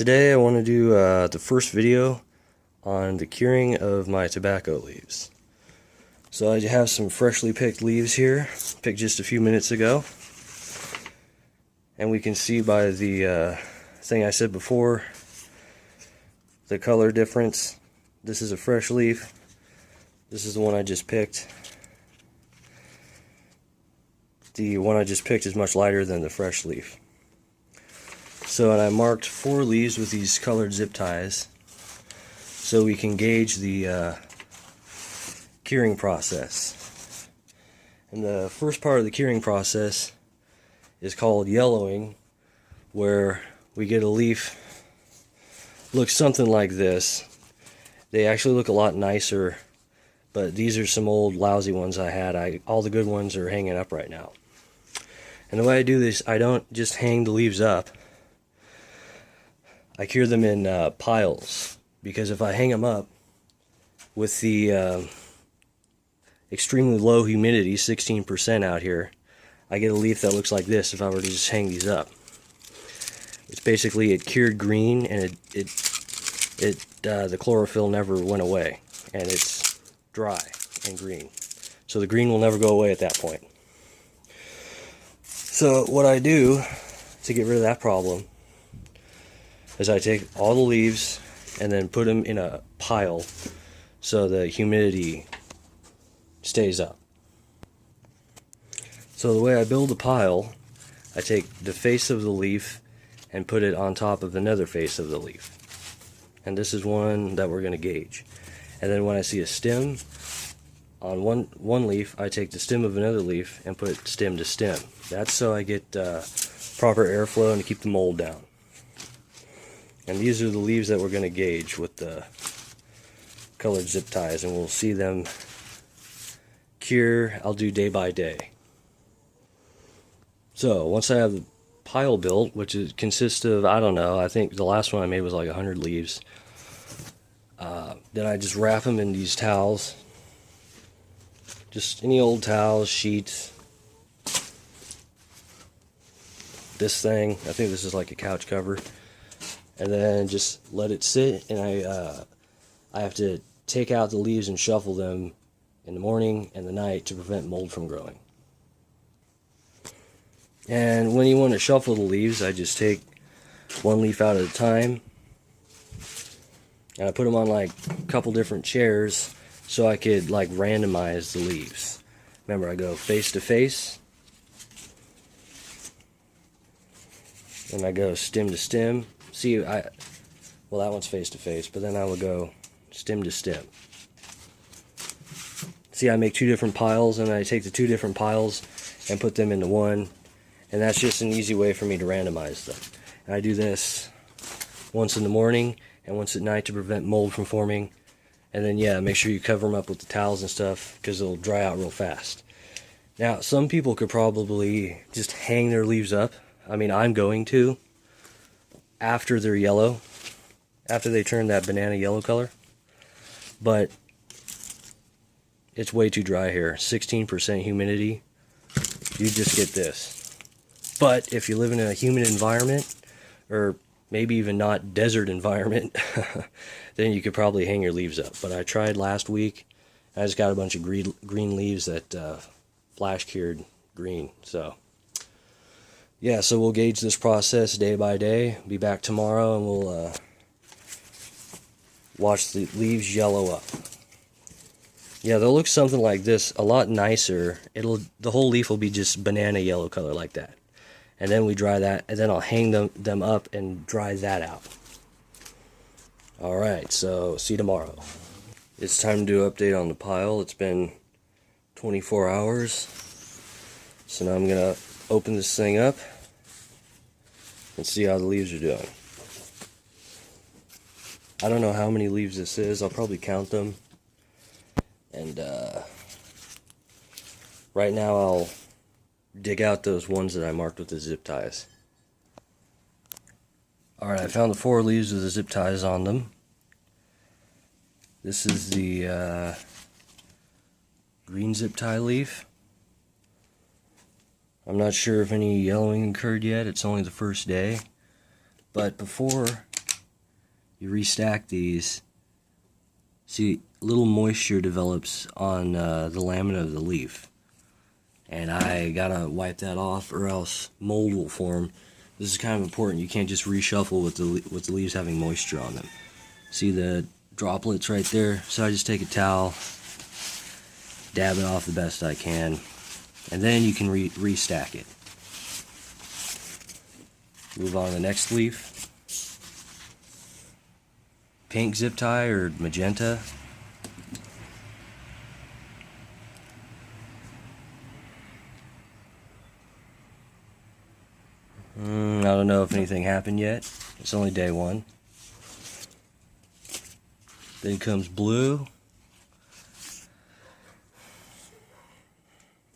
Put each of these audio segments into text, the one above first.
Today I want to do the first video on the curing of my tobacco leaves. So I have some freshly picked leaves here, picked just a few minutes ago. And we can see by the thing I said before, the color difference. This is a fresh leaf. This is the one I just picked. The one I just picked is much lighter than the fresh leaf. So, and I marked 4 leaves with these colored zip ties so we can gauge the curing process. And the first part of the curing process is called yellowing, where we get a leaf looks something like this. They actually look a lot nicer, but these are some old lousy ones I had. All the good ones are hanging up right now. And the way I do this, I don't just hang the leaves up. I cure them in piles, because if I hang them up with the extremely low humidity, 16% out here, I get a leaf that looks like this if I were to just hang these up. It's basically, it cured green, and the chlorophyll never went away, and it's dry and green. So the green will never go away at that point. So what I do to get rid of that problem is I take all the leaves and then put them in a pile so the humidity stays up. So the way I build a pile, I take the face of the leaf and put it on top of another face of the leaf. And this is one that we're going to gauge. And then when I see a stem on one leaf, I take the stem of another leaf and put stem to stem. That's so I get proper airflow and to keep the mold down. And these are the leaves that we're going to gauge with the colored zip ties, and we'll see them cure. I'll do day by day. So once I have the pile built, which consists of, I don't know, I think the last one I made was like 100 leaves. Then I just wrap them in these towels. Just any old towels, sheets. This thing, I think this is like a couch cover. And then just let it sit, and I have to take out the leaves and shuffle them in the morning and the night to prevent mold from growing. And when you want to shuffle the leaves, I just take one leaf out at a time, and I put them on like a couple different chairs so I could like randomize the leaves. Remember, I go face to face, and I go stem to stem. See, well, that one's face to face, but then I would go stem to stem. See, I make 2 different piles, and I take the 2 different piles and put them into one, and that's just an easy way for me to randomize them. And I do this once in the morning and once at night to prevent mold from forming. And then, yeah, make sure you cover them up with the towels and stuff, because they'll dry out real fast. Now, some people could probably just hang their leaves up. I mean, I'm going to, after they're yellow, after they turn that banana yellow color, but it's way too dry here. 16% humidity, you just get this. But if you live in a humid environment, or maybe even not desert environment, then you could probably hang your leaves up. But I tried last week. I just got a bunch of green leaves that flash cured green. So yeah, so we'll gauge this process day by day. Be back tomorrow, and we'll watch the leaves yellow up. Yeah, they'll look something like this, a lot nicer. The whole leaf will be just banana yellow color like that. And then we dry that, and then I'll hang them up and dry that out. Alright, so see you tomorrow. It's time to do an update on the pile. It's been 24 hours. So now I'm going to open this thing up and see how the leaves are doing. I don't know how many leaves this is. I'll probably count them. And right now I'll dig out those ones that I marked with the zip ties. Alright, I found the 4 leaves with the zip ties on them. This is the green zip tie leaf. I'm not sure if any yellowing occurred yet. It's only the first day. But before you restack these, see, a little moisture develops on the lamina of the leaf. And I gotta wipe that off or else mold will form. This is kind of important. You can't just reshuffle with the leaves having moisture on them. See the droplets right there? So I just take a towel, dab it off the best I can, and then you can restack it. Move on to the next leaf. Pink zip tie or magenta. I don't know if anything happened yet. It's only day one. Then comes blue.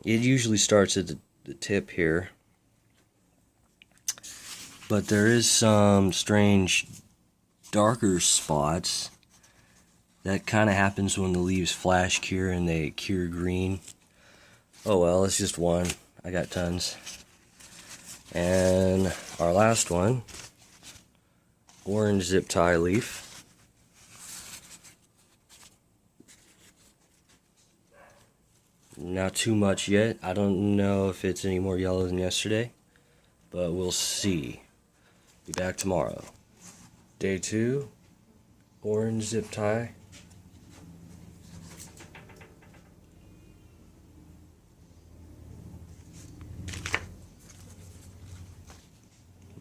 It usually starts at the tip here, but there is some strange darker spots. That kind of happens when the leaves flash cure and they cure green. Oh well, it's just one. I got tons. And our last one, orange zip tie leaf. Not too much yet. I don't know if it's any more yellow than yesterday, but we'll see. Be back tomorrow. Day 2, orange zip tie.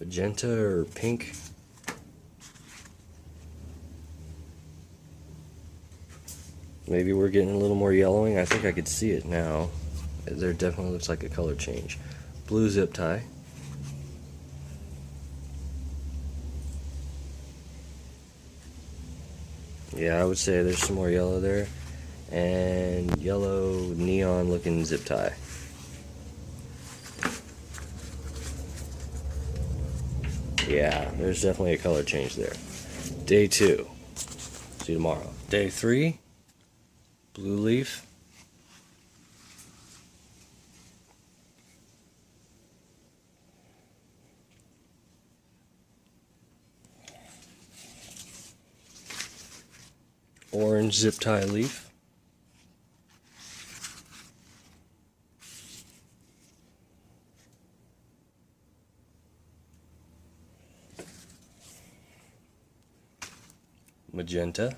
Magenta or pink. Maybe we're getting a little more yellowing. I think I could see it now. There definitely looks like a color change. Blue zip tie. Yeah, I would say there's some more yellow there. And yellow neon looking zip tie. Yeah, there's definitely a color change there. Day 2. See you tomorrow. Day 3. Blue leaf. Orange zip tie leaf. Magenta.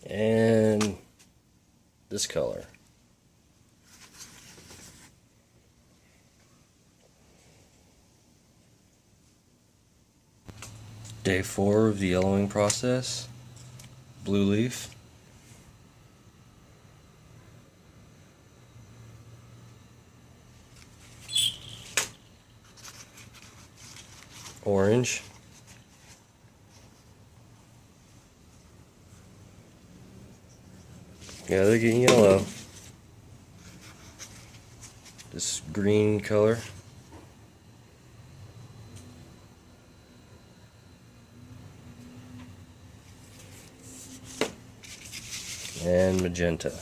And this color. Day 4 of the yellowing process. Blue leaf. Orange. Yeah, they're getting yellow. This green color. And magenta.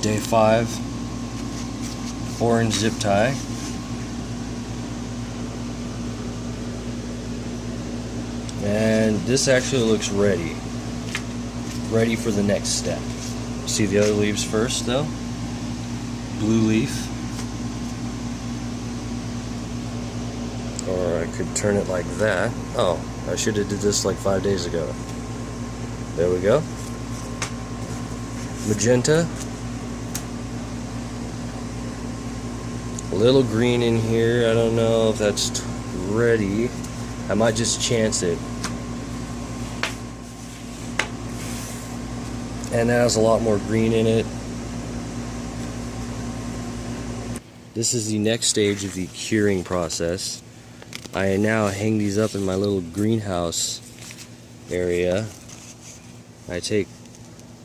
Day 5, orange zip tie. And this actually looks ready for the next step. See the other leaves first though? Blue leaf. Or I could turn it like that. Oh, I should have did this like 5 days ago. There we go. Magenta. A little green in here. I don't know if that's ready. I might just chance it. And that has a lot more green in it. This is the next stage of the curing process. I now hang these up in my little greenhouse area. I take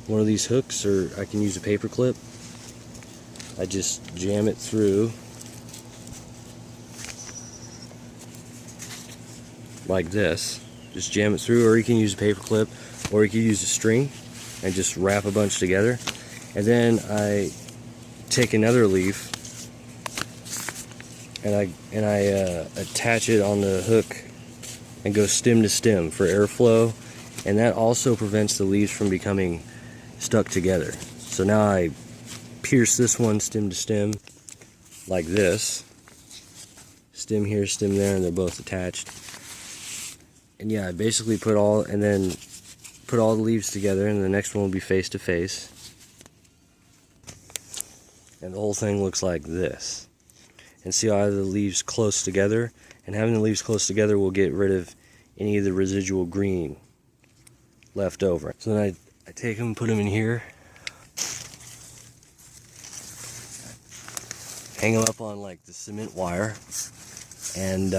one of these hooks, or I can use a paper clip. I just jam it through like this. just jam it through, or you can use a paper clip, or you can use a string and just wrap a bunch together. And then I take another leaf and I attach it on the hook and go stem to stem for airflow, and that also prevents the leaves from becoming stuck together. So now I pierce this one stem to stem like this, stem here, stem there, and they're both attached. And yeah, I basically put all the leaves together, and the next one will be face to face, and the whole thing looks like this. And see how I have the leaves close together, and having the leaves close together will get rid of any of the residual green left over. So then I take them and put them in here, hang them up on like the cement wire, and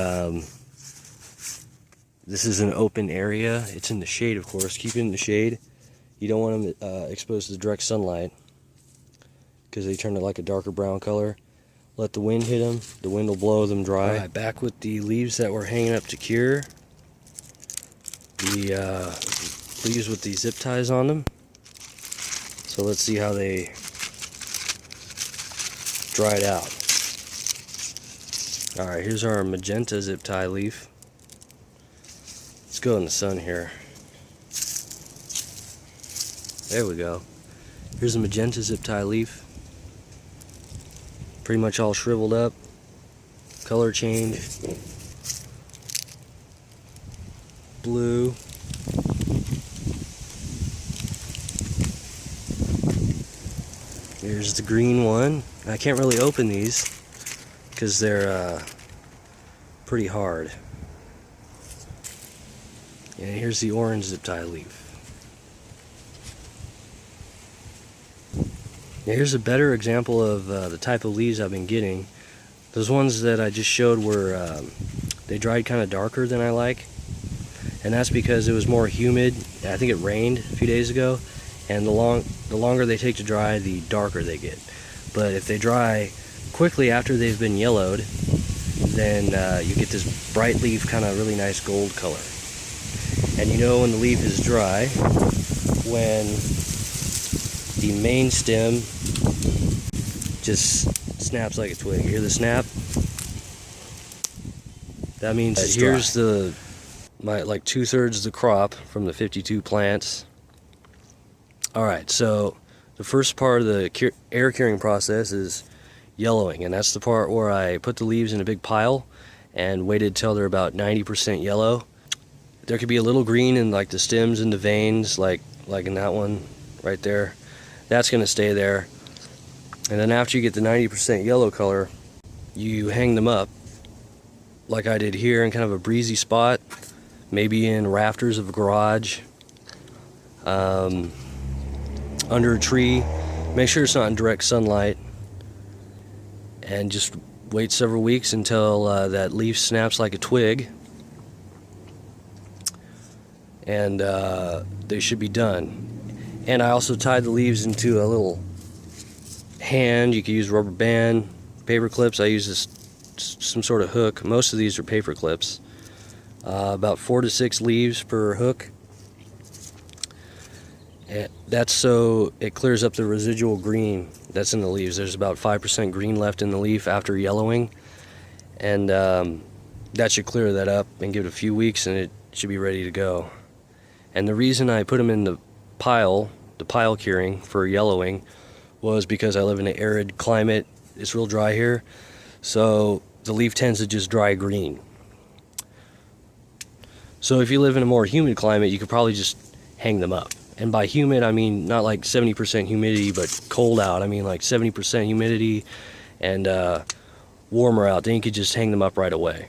this is an open area. It's in the shade, of course. Keep it in the shade. You don't want them exposed to the direct sunlight because they turn to like a darker brown color. Let the wind hit them. The wind will blow them dry. Alright, back with the leaves that were hanging up to cure. The leaves with the zip ties on them. So let's see how they dried out. Alright, here's our magenta zip tie leaf. Let's go in the sun here. There we go. Here's a magenta zip tie leaf. Pretty much all shriveled up. Color change. Blue. Here's the green one. I can't really open these because they're pretty hard. And here's the orange zip tie leaf. Now here's a better example of the type of leaves I've been getting. Those ones that I just showed were they dried kind of darker than I like, and that's because it was more humid. I think it rained a few days ago, and the longer they take to dry, the darker they get. But if they dry quickly after they've been yellowed, then you get this bright leaf, kind of really nice gold color. And you know when the leaf is dry when the main stem just snaps like a twig. You hear the snap? That means here's like 2/3 of the crop from the 52 plants. Alright, so the first part of the air curing process is yellowing, and that's the part where I put the leaves in a big pile and waited till they're about 90% yellow. There could be a little green in like the stems and the veins, like in that one right there. That's going to stay there. And then after you get the 90% yellow color, you hang them up like I did here in kind of a breezy spot, maybe in rafters of a garage, under a tree. Make sure it's not in direct sunlight, and just wait several weeks until that leaf snaps like a twig, and they should be done. And I also tied the leaves into a little hand. You could use rubber band, paper clips. I use some sort of hook. Most of these are paper clips. About 4 to 6 leaves per hook. And that's so it clears up the residual green that's in the leaves. There's about 5% green left in the leaf after yellowing, and that should clear that up and give it a few weeks, and it should be ready to go. And the reason I put them in the pile curing for yellowing, was because I live in an arid climate. It's real dry here, so the leaf tends to just dry green. So if you live in a more humid climate, you could probably just hang them up. And by humid, I mean not like 70% humidity, but cold out. I mean like 70% humidity and warmer out. Then you could just hang them up right away.